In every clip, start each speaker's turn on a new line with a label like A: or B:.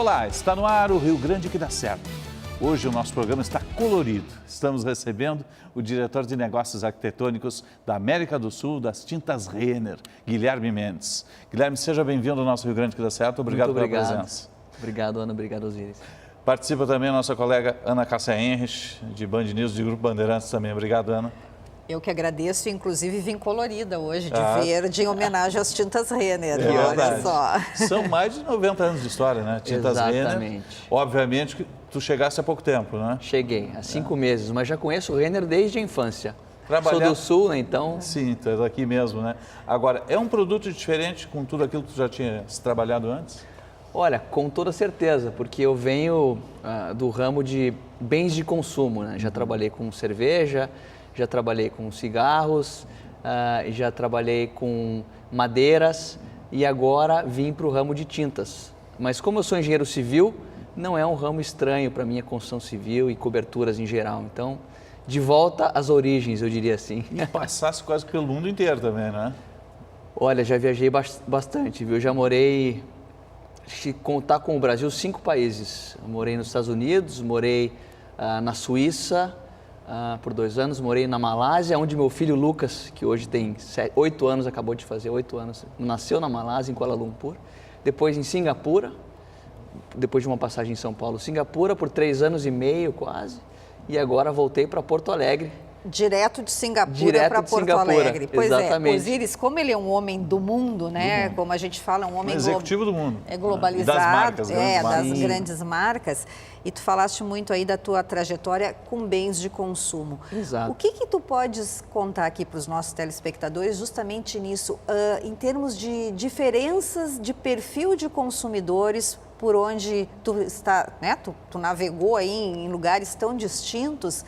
A: Olá, está no ar o Rio Grande que dá certo. Hoje o nosso programa está colorido. Estamos recebendo o diretor de negócios arquitetônicos da América do Sul, das Tintas Renner, Guilherme Mendes. Guilherme, seja bem-vindo ao nosso Rio Grande que dá certo. Obrigado pela presença.
B: Obrigado, Ana. Obrigado, Osiris.
A: Participa também a nossa colega Ana Cássia Henrich, de Band News, de Grupo Bandeirantes também. Obrigado, Ana.
C: Eu que agradeço, inclusive vim colorida hoje, de verde, em homenagem às Tintas Renner. Olha só.
A: São mais de 90 anos de história, né? Tintas
B: Exatamente.
A: Renner. Obviamente que tu chegaste há pouco tempo, né?
B: Cheguei, há 5 meses, mas já conheço o Renner desde a infância.
A: Sou
B: do Sul, né, então...
A: Sim, tu é daqui mesmo, né? Agora, é um produto diferente com tudo aquilo que tu já tinha trabalhado antes?
B: Olha, com toda certeza, porque eu venho do ramo de bens de consumo, né? Já trabalhei com cerveja, já trabalhei com cigarros, já trabalhei com madeiras e agora vim para o ramo de tintas. Mas como eu sou engenheiro civil, não é um ramo estranho para mim a construção civil e coberturas em geral. Então, de volta às origens, eu diria assim.
A: E passasse quase pelo mundo inteiro também, né?
B: Olha, já viajei bastante, viu? Já morei, se contar com o Brasil, 5 países. Eu morei nos Estados Unidos, morei na Suíça por 2 anos, morei na Malásia, onde meu filho Lucas, que hoje tem 8 anos, acabou de fazer 8 anos, nasceu na Malásia, em Kuala Lumpur. Depois em Singapura, depois de uma passagem em São Paulo, Singapura por 3 anos e meio quase, e agora voltei para Porto Alegre.
C: Direto de Singapura para Porto Alegre. Pois
B: exatamente.
C: É, Osiris, como ele é um homem do mundo, né? Como a gente fala, um homem
A: executivo do mundo.
C: É globalizado,
A: das marcas,
C: das grandes marcas. E tu falaste muito aí da tua trajetória com bens de consumo.
B: Exato.
C: O que tu podes contar aqui para os nossos telespectadores justamente nisso, em termos de diferenças de perfil de consumidores por onde tu está, né? Tu navegou aí em lugares tão distintos.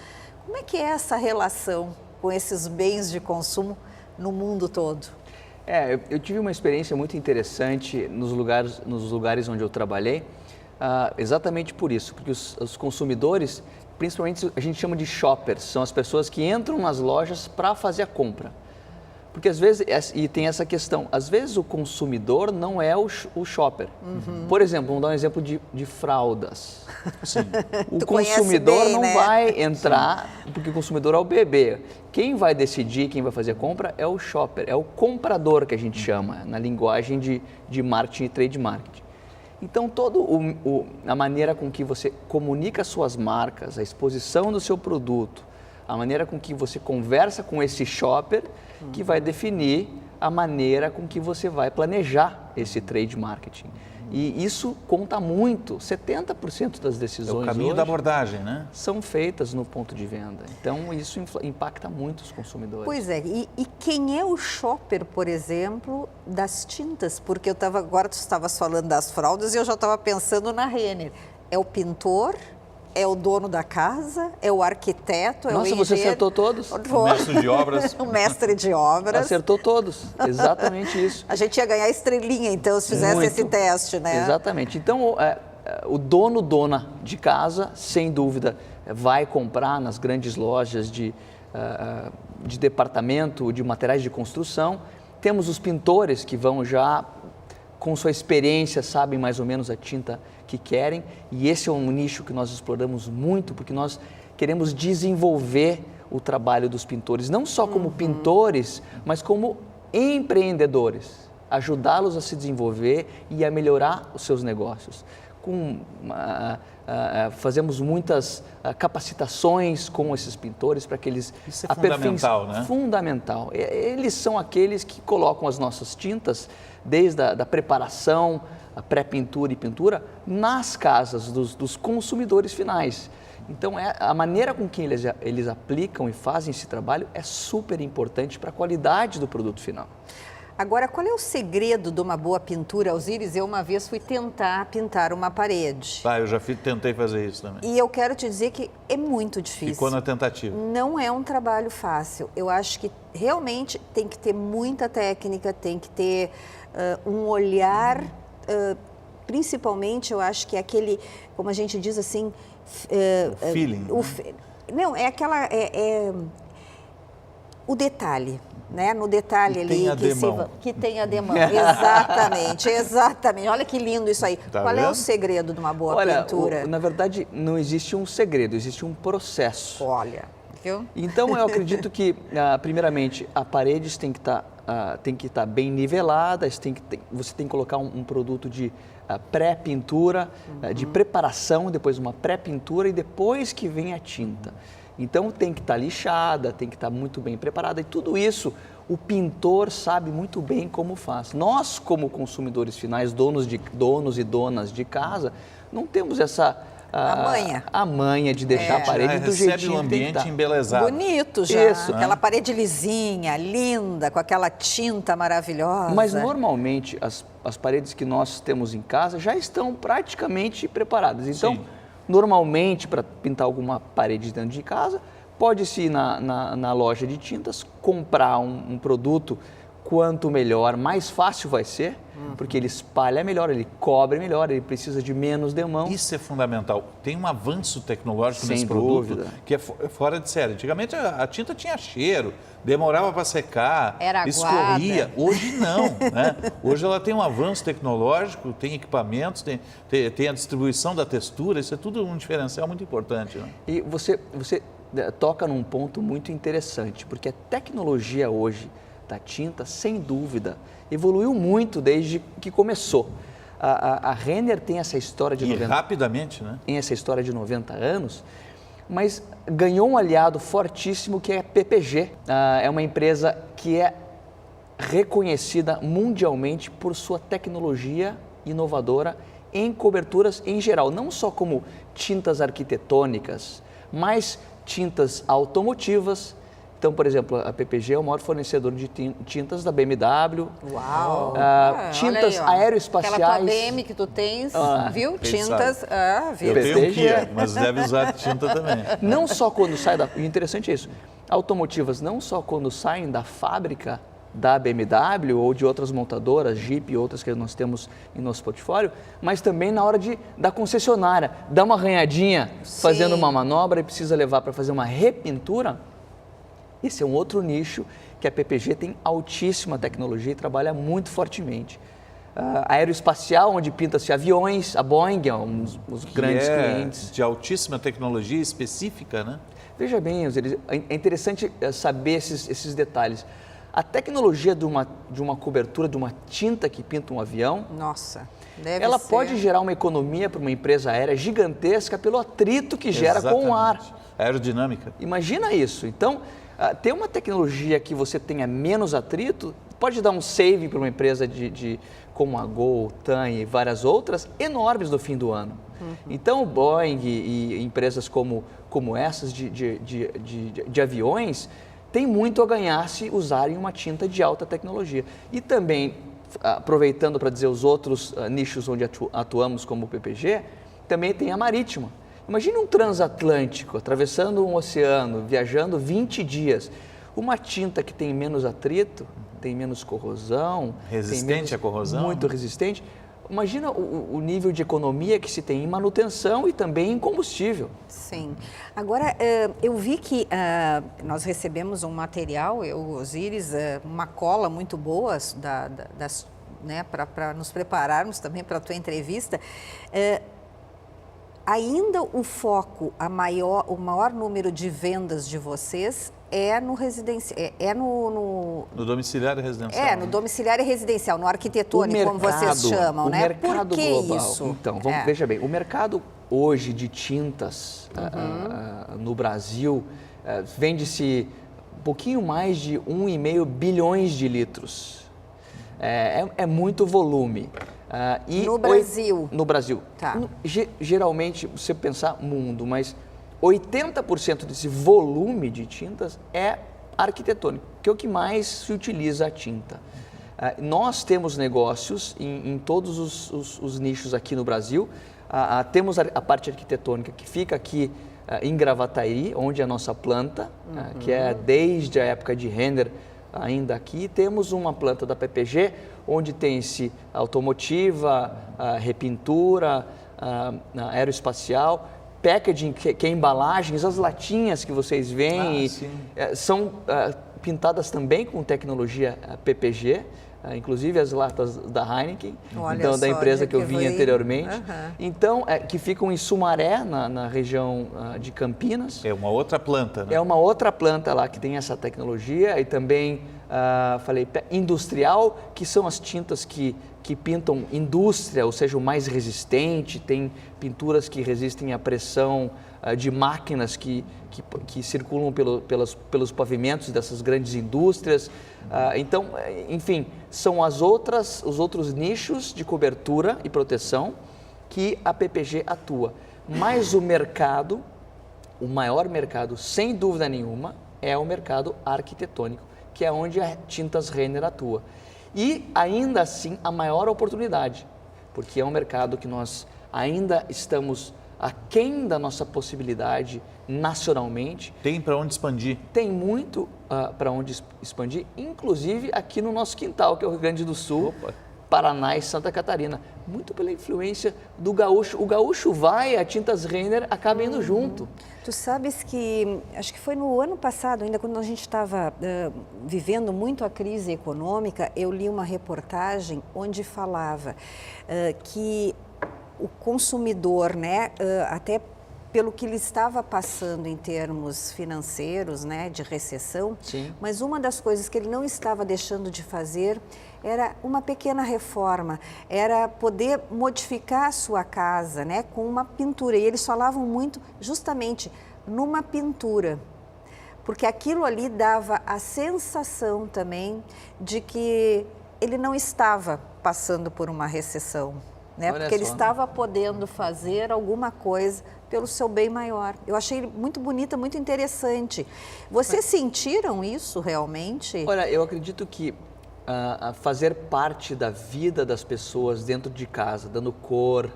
C: Como é que é essa relação com esses bens de consumo no mundo todo?
B: Eu tive uma experiência muito interessante nos lugares onde eu trabalhei, exatamente por isso, porque os consumidores, principalmente a gente chama de shoppers, são as pessoas que entram nas lojas para fazer a compra. Porque às vezes, e tem essa questão, às vezes o consumidor não é o shopper. Uhum. Por exemplo, vamos dar um exemplo de fraldas. Sim. O consumidor não vai entrar, porque o consumidor é o bebê. Quem vai decidir, quem vai fazer a compra é o shopper, é o comprador que a gente chama, na linguagem de marketing e trade marketing. Então, a maneira com que você comunica suas marcas, a exposição do seu produto, a maneira com que você conversa com esse shopper, que vai definir a maneira com que você vai planejar esse trade marketing. E isso conta muito, 70% das decisões
A: hoje... É o caminho da abordagem, né?
B: São feitas no ponto de venda. Então, isso impacta muito os consumidores.
C: Pois é, e quem é o shopper, por exemplo, das tintas? Porque agora tu estavas falando das fraldas e eu já estava pensando na Renner. É o pintor? É o dono da casa? É o arquiteto? É o engenheiro?
B: Você acertou todos.
A: O mestre de obras.
C: O mestre de obras.
B: Acertou todos, exatamente isso.
C: A gente ia ganhar estrelinha, então, se fizesse esse teste, né?
B: Exatamente. Então, o dona de casa, sem dúvida, vai comprar nas grandes lojas de departamento, de materiais de construção. Temos os pintores que vão já, com sua experiência, sabem mais ou menos a tinta que querem, e esse é um nicho que nós exploramos muito, porque nós queremos desenvolver o trabalho dos pintores, não só como pintores, mas como empreendedores, ajudá-los a se desenvolver e a melhorar os seus negócios. Fazemos muitas capacitações com esses pintores para que eles...
A: Isso é fundamental, né?
B: Fundamental. Eles são aqueles que colocam as nossas tintas, desde a preparação, a pré-pintura e pintura, nas casas dos consumidores finais. Então, a maneira com que eles aplicam e fazem esse trabalho é super importante para a qualidade do produto final.
C: Agora, qual é o segredo de uma boa pintura, Osiris? Eu uma vez fui tentar pintar uma parede.
A: Eu já tentei fazer isso também.
C: E eu quero te dizer que é muito difícil.
A: Ficou na tentativa.
C: Não é um trabalho fácil. Eu acho que realmente tem que ter muita técnica, tem que ter um olhar, principalmente eu acho que é aquele, como a gente diz assim...
A: feeling.
C: Não, é aquela... o detalhe, né? No detalhe
A: Que
C: ali
A: tem a demão.
C: que tem a demão. Exatamente, exatamente. Olha que lindo isso aí.
A: Tá
C: Qual é
A: vendo?
C: o segredo de uma boa
B: Olha,
C: pintura?
B: na verdade, não existe um segredo, existe um processo.
C: Olha, viu?
B: Então, eu acredito que, primeiramente, as paredes têm que estar bem niveladas, você tem que colocar um produto de pré-pintura, de preparação, depois uma pré-pintura e depois que vem a tinta. Então, tem que estar lixada, tem que estar muito bem preparada e tudo isso o pintor sabe muito bem como faz. Nós, como consumidores finais, donos e donas de casa, não temos essa... A manha de deixar a parede do jeitinho
A: recebe um ambiente embelezado.
C: Bonito já,
B: Isso.
C: aquela parede lisinha, linda, com aquela tinta maravilhosa.
B: Mas normalmente as paredes que nós temos em casa já estão praticamente preparadas. Então,
A: Sim.
B: normalmente, para pintar alguma parede dentro de casa, pode-se ir na loja de tintas, comprar um produto, quanto melhor, mais fácil vai ser, porque ele espalha melhor, ele cobre melhor, ele precisa de menos demão.
A: Isso é fundamental. Tem um avanço tecnológico
B: Sem
A: nesse produto
B: dúvida.
A: que é fora de série. Antigamente a tinta tinha cheiro, demorava para secar,
C: Era
A: escorria.
C: aguada.
A: Hoje não, né? Hoje ela tem um avanço tecnológico, tem equipamentos, tem a distribuição da textura, isso é tudo um diferencial muito importante. Né?
B: E você toca num ponto muito interessante, porque a tecnologia hoje da tinta, sem dúvida, evoluiu muito desde que começou. A Renner tem essa história de
A: E
B: 90
A: rapidamente, né?
B: tem essa história de 90 anos, mas ganhou um aliado fortíssimo que é a PPG. É uma empresa que é reconhecida mundialmente por sua tecnologia inovadora em coberturas em geral, não só como tintas arquitetônicas, mas tintas automotivas. Então, por exemplo, a PPG é o maior fornecedor de tintas da BMW.
C: Uau!
B: Tintas
C: olha aí, ó.
B: aeroespaciais.
C: Aquela tua BM que tu tens, viu?
A: quem
C: Tintas, viu?
A: Eu tenho um
B: PPG.
A: Kia, mas deve usar tinta também.
B: Não só quando sai da... O interessante é isso. Automotivas, não só quando saem da fábrica da BMW ou de outras montadoras, Jeep e outras que nós temos em nosso portfólio, mas também na hora da concessionária. Dá uma arranhadinha fazendo uma manobra e precisa levar para fazer uma repintura. Esse é um outro nicho que a PPG tem altíssima tecnologia e trabalha muito fortemente. Aeroespacial, onde pinta-se aviões, a Boeing é um dos grandes clientes.
A: De altíssima tecnologia específica, né?
B: Veja bem, Osiris, é interessante saber esses detalhes. A tecnologia de uma cobertura, de uma tinta que pinta um avião,
C: Nossa, deve
B: ela
C: ser.
B: pode gerar uma economia para uma empresa aérea gigantesca pelo atrito que gera com o ar.
A: Aerodinâmica.
B: Imagina isso. Então, ter uma tecnologia que você tenha menos atrito pode dar um saving para uma empresa como a Gol, TAM e várias outras enormes no fim do ano. Então, o Boeing e empresas como essas de aviões têm muito a ganhar se usarem uma tinta de alta tecnologia. E também, aproveitando para dizer os outros nichos onde atuamos como PPG, também tem a marítima. Imagine um transatlântico, atravessando um oceano, viajando 20 dias. Uma tinta que tem menos atrito, tem menos corrosão.
A: Resistente à corrosão.
B: Muito resistente. Imagina o nível de economia que se tem em manutenção e também em combustível.
C: Sim. Agora, eu vi que nós recebemos um material, Osiris, uma cola muito boa né, para nos prepararmos também para a tua entrevista. Ainda o foco, o maior número de vendas de vocês é no residencial,
A: No domiciliar e residencial.
C: no domiciliar e residencial, no arquitetônico, como vocês chamam, né?
B: O mercado
C: Por que
B: global.
C: isso?
B: Então, veja bem, o mercado hoje de tintas no Brasil vende-se um pouquinho mais de 1,5 bilhões de litros. É muito volume.
C: No Brasil?
B: No Brasil.
C: Tá.
B: Geralmente, você pensar mundo, mas 80% desse volume de tintas é arquitetônico, que é o que mais se utiliza a tinta. Nós temos negócios em todos os nichos aqui no Brasil. Temos a parte arquitetônica que fica aqui em Gravataí, onde é a nossa planta, que é desde a época de Renner ainda aqui. Temos uma planta da PPG, onde tem-se automotiva, repintura, aeroespacial, packaging, que é embalagens, as latinhas que vocês veem, são pintadas também com tecnologia PPG, inclusive as latas da Heineken, então, da empresa que eu vim anteriormente. Então, que ficam em Sumaré, na região de Campinas.
A: É uma outra planta, né?
B: É uma outra planta lá que tem essa tecnologia e também, industrial, que são as tintas que pintam indústria, ou seja, o mais resistente, tem pinturas que resistem à pressão de máquinas que circulam pelos pavimentos dessas grandes indústrias. Então, enfim, são os outros nichos de cobertura e proteção que a PPG atua. Mas o mercado, o maior mercado, sem dúvida nenhuma, é o mercado arquitetônico, que é onde a Tintas Renner atua. E, ainda assim, a maior oportunidade, porque é um mercado que nós ainda estamos aquém da nossa possibilidade nacionalmente.
A: Tem para onde expandir.
B: Tem muito para onde expandir, inclusive aqui no nosso quintal, que é o Rio Grande do Sul, Paraná e Santa Catarina. Muito pela influência do gaúcho. O gaúcho vai, a Tintas Renner acaba indo junto.
C: Tu sabes que, acho que foi no ano passado, ainda quando a gente estava vivendo muito a crise econômica, eu li uma reportagem onde falava que o consumidor, né, até pelo que ele estava passando em termos financeiros, né, de recessão,
B: Sim.
C: Mas uma das coisas que ele não estava deixando de fazer era uma pequena reforma, era poder modificar a sua casa, né, com uma pintura. E eles falavam muito justamente numa pintura, porque aquilo ali dava a sensação também de que ele não estava passando por uma recessão, né? Porque ele estava podendo fazer alguma coisa pelo seu bem maior. Eu achei muito bonita, muito interessante. Vocês sentiram isso realmente?
B: Olha, eu acredito que fazer parte da vida das pessoas dentro de casa, dando cor,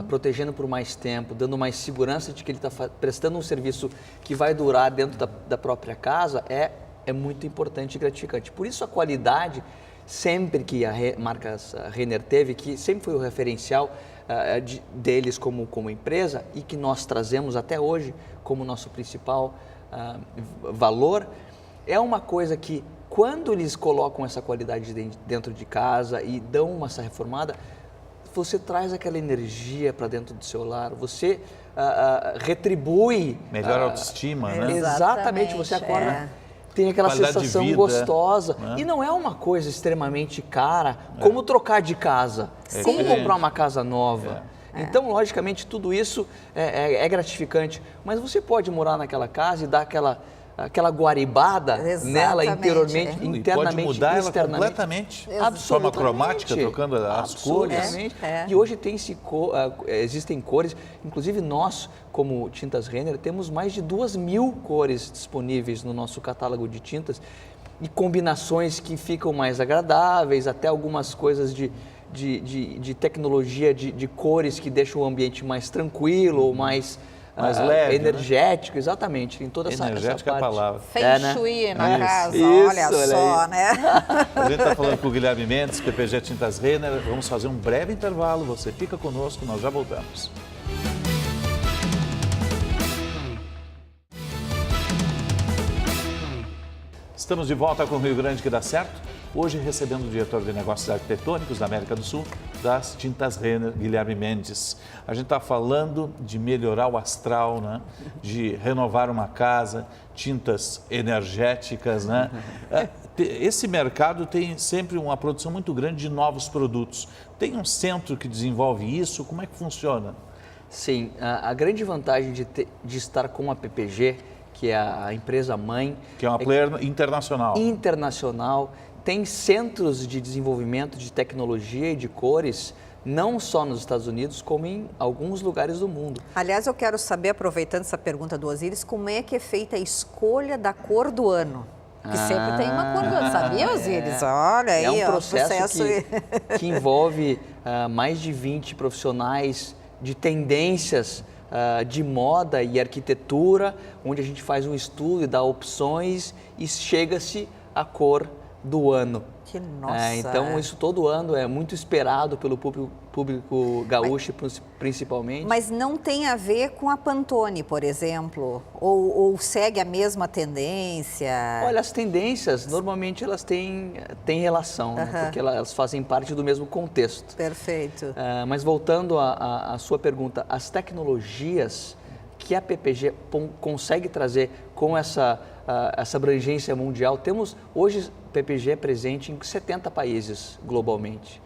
B: protegendo por mais tempo, dando mais segurança de que ele está prestando um serviço que vai durar dentro da própria casa, é muito importante e gratificante. Por isso a qualidade, sempre que a marca Renner teve, que sempre foi o referencial deles como empresa e que nós trazemos até hoje como nosso principal valor, é uma coisa que, quando eles colocam essa qualidade dentro de casa e dão essa reformada, você traz aquela energia para dentro do seu lar, você retribui...
A: Melhor autoestima, né?
B: Exatamente, você acorda... Tem aquela
A: qualidade
B: sensação
A: de vida,
B: gostosa.
A: né?
B: E não é uma coisa extremamente cara, como trocar de casa, como comprar uma casa nova. Então, logicamente, tudo isso é gratificante. Mas você pode morar naquela casa e dar aquela guaribada nela interiormente, internamente,
A: pode mudar ela
B: externamente.
A: Completamente.
B: Absolutamente.
A: Forma cromática, trocando as cores.
B: E hoje existem cores, inclusive nós, como Tintas Renner, temos mais de 2.000 cores disponíveis no nosso catálogo de tintas e combinações que ficam mais agradáveis, até algumas coisas de tecnologia de cores que deixam o ambiente mais tranquilo ou mais
A: leve,
B: energético, né? Exatamente. Tem toda essa
A: energético
B: parte.
A: É a palavra.
C: Feng Shui na casa,
B: Isso,
C: olha só, né?
A: A gente está falando com o Guilherme Mendes, PPG Tintas Renner. Vamos fazer um breve intervalo. Você fica conosco, nós já voltamos. Estamos de volta com o Rio Grande que dá certo. Hoje recebendo o diretor de negócios arquitetônicos da América do Sul, das Tintas Renner, Guilherme Mendes. A gente está falando de melhorar o astral, né? De renovar uma casa, tintas energéticas, né? Esse mercado tem sempre uma produção muito grande de novos produtos. Tem um centro que desenvolve isso? Como é que funciona?
B: Sim, a grande vantagem de estar com a PPG, que é a empresa mãe...
A: Que é uma player internacional.
B: Internacional. Tem centros de desenvolvimento de tecnologia e de cores, não só nos Estados Unidos, como em alguns lugares do mundo.
C: Aliás, eu quero saber, aproveitando essa pergunta do Osíris, como é que é feita a escolha da cor do ano? Que sempre tem uma cor do ano, sabia, Osíris? Olha aí,
B: é um processo
C: processo...
B: que envolve mais de 20 profissionais de tendências de moda e arquitetura, onde a gente faz um estudo e dá opções e chega-se à cor do ano.
C: Que nossa!
B: Então, isso todo ano é muito esperado pelo público gaúcho, principalmente.
C: Mas não tem a ver com a Pantone, por exemplo? Ou segue a mesma tendência?
B: Olha, as tendências, normalmente elas têm relação, né? Porque elas fazem parte do mesmo contexto.
C: Perfeito.
B: Mas voltando à sua pergunta, as tecnologias que a PPG consegue trazer com essa abrangência mundial, temos hoje PPG é presente em 70 países globalmente.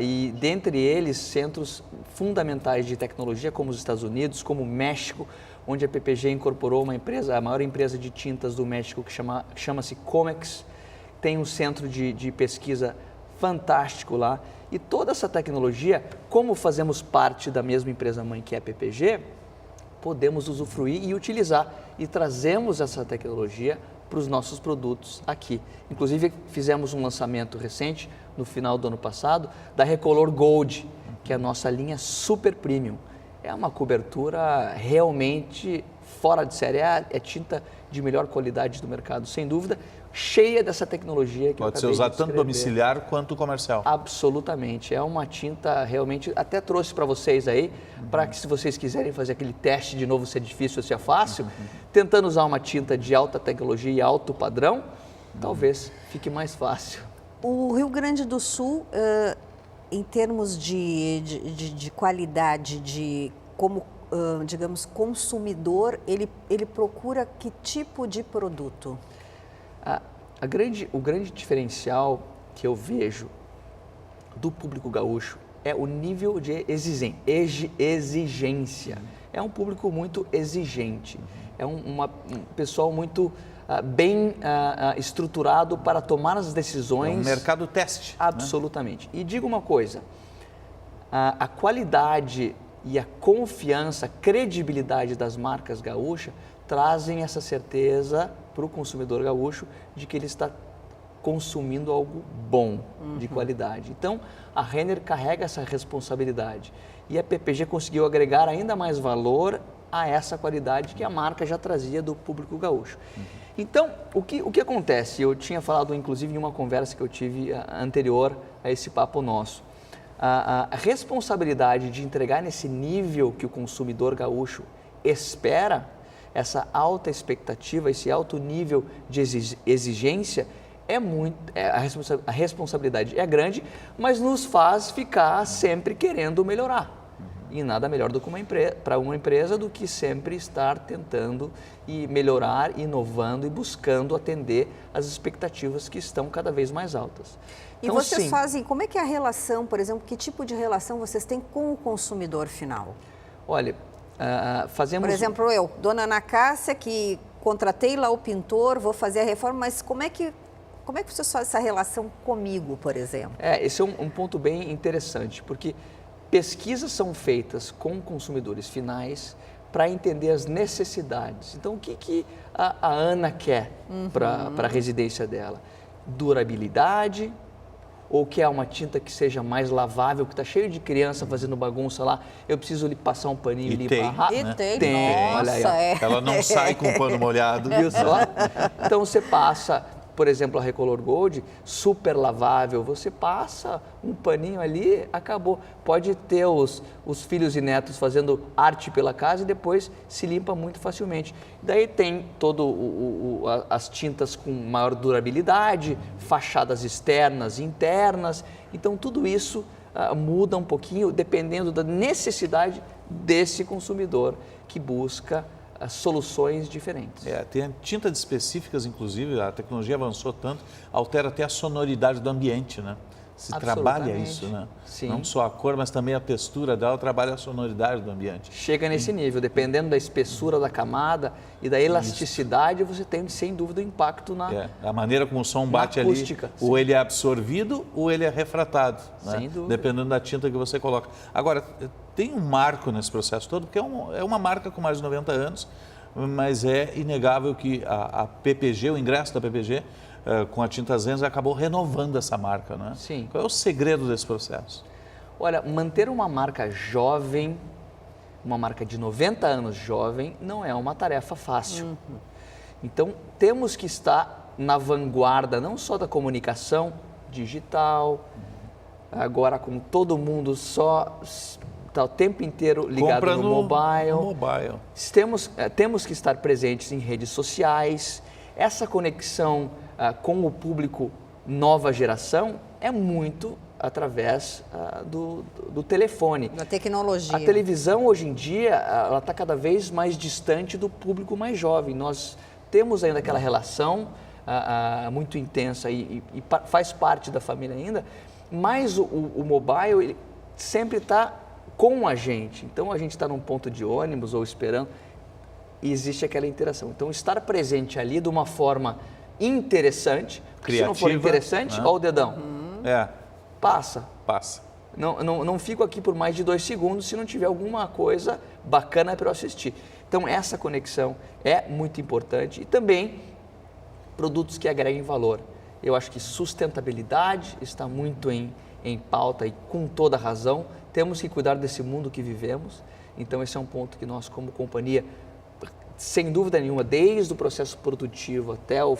B: E dentre eles, centros fundamentais de tecnologia como os Estados Unidos, como o México, onde a PPG incorporou a maior empresa de tintas do México, que chama-se Comex, tem um centro de pesquisa fantástico lá. E toda essa tecnologia, como fazemos parte da mesma empresa mãe que é a PPG, podemos usufruir e utilizar. E trazemos essa tecnologia para os nossos produtos aqui. Inclusive, fizemos um lançamento recente, no final do ano passado, da Recolor Gold, que é a nossa linha super premium. É uma cobertura realmente fora de série, é tinta de melhor qualidade do mercado, sem dúvida, cheia dessa tecnologia que
A: pode ser usado tanto domiciliar quanto comercial.
B: Absolutamente, é uma tinta realmente, até trouxe para vocês aí, para que se vocês quiserem fazer aquele teste de novo, se é difícil ou se é fácil, tentando usar uma tinta de alta tecnologia e alto padrão, talvez fique mais fácil.
C: O Rio Grande do Sul, em termos de qualidade, como, digamos, consumidor, ele procura que tipo de produto?
B: O grande diferencial que eu vejo do público gaúcho é o nível de exigência. É um público muito exigente, é um pessoal muito bem estruturado para tomar as decisões.
A: É um mercado teste.
B: Absolutamente. Né? E digo uma coisa, a qualidade e a confiança, a credibilidade das marcas gaúchas trazem essa certeza para o consumidor gaúcho de que ele está consumindo algo bom, de qualidade. Então, a Renner carrega essa responsabilidade e a PPG conseguiu agregar ainda mais valor a essa qualidade que a marca já trazia do público gaúcho. Então, o que acontece? Eu tinha falado, inclusive, em uma conversa que eu tive anterior a esse papo nosso. A responsabilidade de entregar nesse nível que o consumidor gaúcho espera, essa alta expectativa, esse alto nível de exigência, a responsabilidade é grande, mas nos faz ficar sempre querendo melhorar. E nada melhor do que para uma empresa do que sempre estar tentando e melhorar, inovando e buscando atender as expectativas que estão cada vez mais altas.
C: E então, vocês fazem, como é que é a relação, por exemplo, que tipo de relação vocês têm com o consumidor final?
B: Olha, fazemos...
C: Por exemplo, eu, dona Ana Cássia, que contratei lá o pintor, vou fazer a reforma, mas como é que vocês fazem essa relação comigo, por exemplo?
B: Esse é um ponto bem interessante, porque pesquisas são feitas com consumidores finais para entender as necessidades. Então, o que a Ana quer para a residência dela? Durabilidade, ou quer uma tinta que seja mais lavável, que está cheio de criança fazendo bagunça lá, eu preciso lhe passar um paninho e limpar rápido?
C: Tem.
B: Olha aí,
A: Ela não sai com o pano molhado.
B: Viu só? Então, você passa... Por exemplo, a Recolor Gold, super lavável, você passa um paninho ali, acabou. Pode ter os filhos e netos fazendo arte pela casa e depois se limpa muito facilmente. Daí tem as tintas com maior durabilidade, fachadas externas e internas. Então, tudo isso muda um pouquinho dependendo da necessidade desse consumidor que busca soluções diferentes.
A: Tem tintas específicas, inclusive, a tecnologia avançou tanto, altera até a sonoridade do ambiente, né? Se trabalha isso, né?
B: Sim.
A: Não só a cor, mas também a textura dela trabalha a sonoridade do ambiente.
B: Chega nesse nível, dependendo da espessura da camada e da elasticidade, você tem, sem dúvida, o impacto
A: a maneira como o som bate
B: acústica,
A: ali, ou ele é absorvido ou ele é refratado,
B: sem
A: né?
B: dúvida.
A: Dependendo da tinta que você coloca. Agora, tem um marco nesse processo todo, porque é uma marca com mais de 90 anos, mas é inegável que a PPG, o ingresso da PPG, com a Tintas Renner, acabou renovando essa marca, né?
B: Sim.
A: Qual é o segredo desse processo?
B: Olha, manter uma marca jovem, uma marca de 90 anos jovem, não é uma tarefa fácil. Então, temos que estar na vanguarda não só da comunicação digital, agora com todo mundo só está o tempo inteiro ligado
A: Compra
B: no mobile.
A: No mobile.
B: Temos que estar presentes em redes sociais. Essa conexão com o público nova geração é muito através do telefone.
C: Da tecnologia.
B: A televisão, hoje em dia, ela está cada vez mais distante do público mais jovem. Nós temos ainda aquela relação muito intensa e faz parte da família ainda, mas o mobile ele sempre está com a gente. Então, a gente está num ponto de ônibus ou esperando e existe aquela interação. Então, estar presente ali de uma forma interessante, porque se não for interessante, ó o dedão. Passa. Não fico aqui por mais de 2 segundos se não tiver alguma coisa bacana para eu assistir. Então, essa conexão é muito importante e também produtos que agreguem valor. Eu acho que sustentabilidade está muito em pauta e com toda razão. Temos que cuidar desse mundo que vivemos. Então, esse é um ponto que nós, como companhia, sem dúvida nenhuma, desde o processo produtivo até o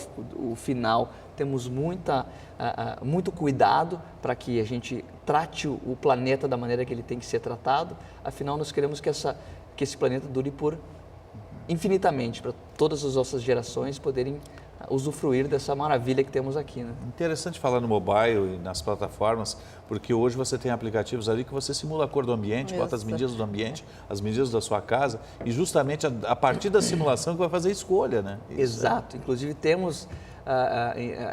B: final, temos muito cuidado para que a gente trate o planeta da maneira que ele tem que ser tratado. Afinal, nós queremos que esse planeta dure por infinitamente, para todas as nossas gerações poderem usufruir dessa maravilha que temos aqui, né?
A: Interessante falar no mobile e nas plataformas, porque hoje você tem aplicativos ali que você simula a cor do ambiente, bota as medidas do ambiente, as medidas da sua casa e justamente a partir da simulação que vai fazer a escolha, né?
B: Exato. Inclusive temos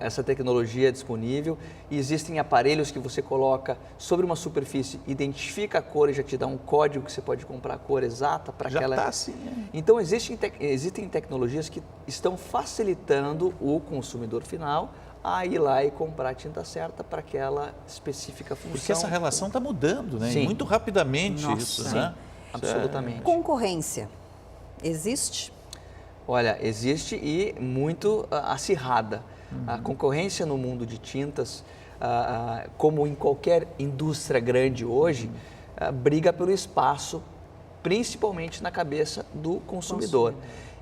B: essa tecnologia disponível e existem aparelhos que você coloca sobre uma superfície, identifica a cor e já te dá um código que você pode comprar a cor exata para aquela...
A: Já está assim,
B: Então, existem tecnologias que estão facilitando o consumidor final a ir lá e comprar a tinta certa para aquela específica função.
A: Porque essa relação está mudando, né?
B: Sim.
A: E muito rapidamente.
C: Nossa,
A: isso,
C: sim.
A: né?
B: Absolutamente.
C: Concorrência existe?
B: Olha, existe e muito acirrada. A concorrência no mundo de tintas, como em qualquer indústria grande hoje, briga pelo espaço, principalmente na cabeça do consumidor.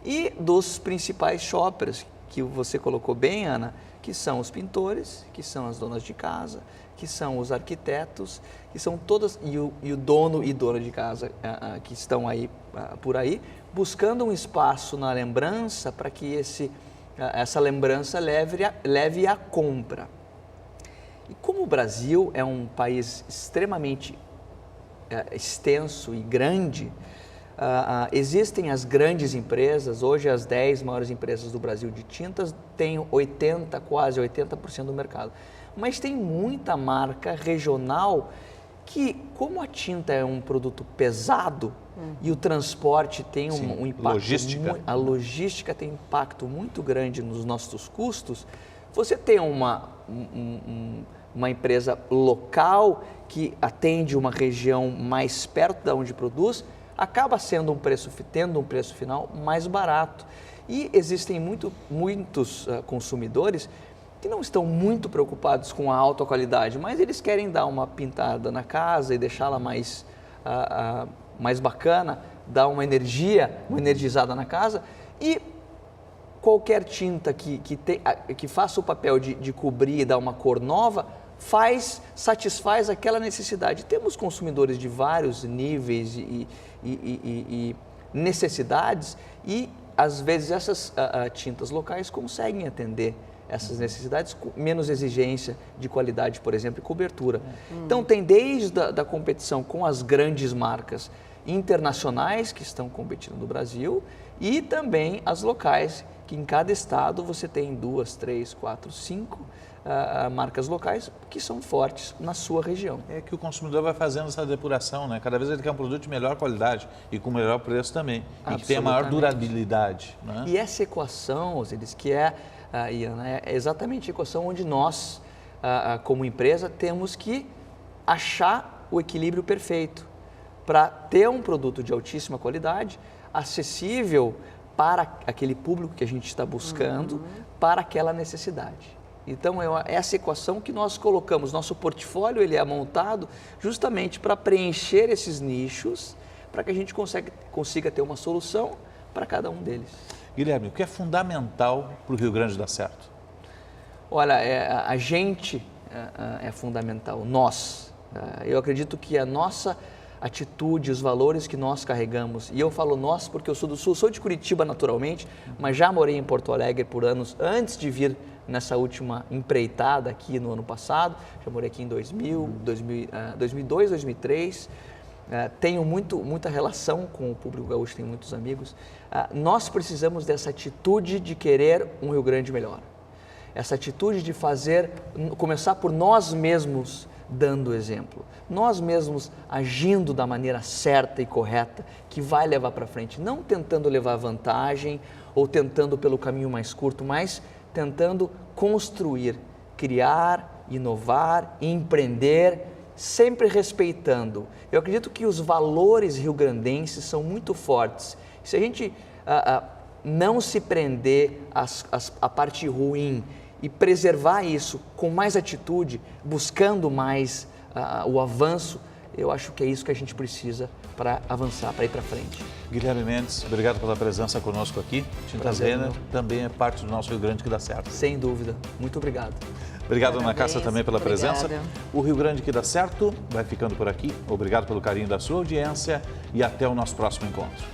B: E dos principais shoppers, que você colocou bem, Ana, que são os pintores, que são as donas de casa, que são os arquitetos, que são todas, e o dono e dona de casa que estão aí por aí, buscando um espaço na lembrança para que essa lembrança leve à compra. E como o Brasil é um país extremamente extenso e grande, existem as grandes empresas, hoje as 10 maiores empresas do Brasil de tintas têm quase 80% do mercado. Mas tem muita marca regional que, como a tinta é um produto pesado e o transporte tem um impacto... A logística tem impacto muito grande nos nossos custos. Você tem uma empresa local que atende uma região mais perto de onde produz, acaba tendo um preço final mais barato. E existem muitos consumidores que não estão muito preocupados com a alta qualidade, mas eles querem dar uma pintada na casa e deixá-la mais bacana, dar uma energizada na casa, e qualquer tinta que faça o papel de cobrir e dar uma cor nova, satisfaz aquela necessidade. Temos consumidores de vários níveis e necessidades e, às vezes, essas tintas locais conseguem atender essas necessidades com menos exigência de qualidade, por exemplo, e cobertura. Então, tem desde a competição com as grandes marcas internacionais que estão competindo no Brasil e também as locais, que em cada estado você tem 2, 3, 4, 5 marcas locais que são fortes na sua região.
A: É que o consumidor vai fazendo essa depuração, né? Cada vez ele quer um produto de melhor qualidade e com melhor preço também. E que tenha maior durabilidade. Né?
B: E essa equação, Osiris, que Iana, é exatamente a equação onde nós, como empresa, temos que achar o equilíbrio perfeito para ter um produto de altíssima qualidade, acessível para aquele público que a gente está buscando, para aquela necessidade. Então, essa equação que nós colocamos, nosso portfólio ele é montado justamente para preencher esses nichos, para que a gente consiga ter uma solução para cada um deles.
A: Guilherme, o que é fundamental para o Rio Grande dar certo?
B: Olha, a gente é fundamental, nós. Eu acredito que a nossa atitude, os valores que nós carregamos, e eu falo nós porque eu sou do Sul, sou de Curitiba naturalmente, mas já morei em Porto Alegre por anos antes de vir nessa última empreitada aqui no ano passado. Já morei aqui em 2002, 2003. Tenho muita relação com o público gaúcho, tenho muitos amigos. Nós precisamos dessa atitude de querer um Rio Grande melhor. Essa atitude de começar por nós mesmos dando exemplo. Nós mesmos agindo da maneira certa e correta que vai levar para frente. Não tentando levar vantagem ou tentando pelo caminho mais curto, mas tentando construir, criar, inovar, empreender, sempre respeitando. Eu acredito que os valores rio-grandenses são muito fortes. Se a gente não se prender à parte ruim e preservar isso com mais atitude, buscando mais o avanço, eu acho que é isso que a gente precisa para avançar, para ir para frente.
A: Guilherme Mendes, obrigado pela presença conosco aqui. Tintas Renner também é parte do nosso Rio Grande que dá certo.
B: Sem dúvida. Muito obrigado.
A: Obrigado, Ana Cássia, também pela presença.
C: Obrigada.
A: O Rio Grande que dá certo vai ficando por aqui. Obrigado pelo carinho da sua audiência e até o nosso próximo encontro.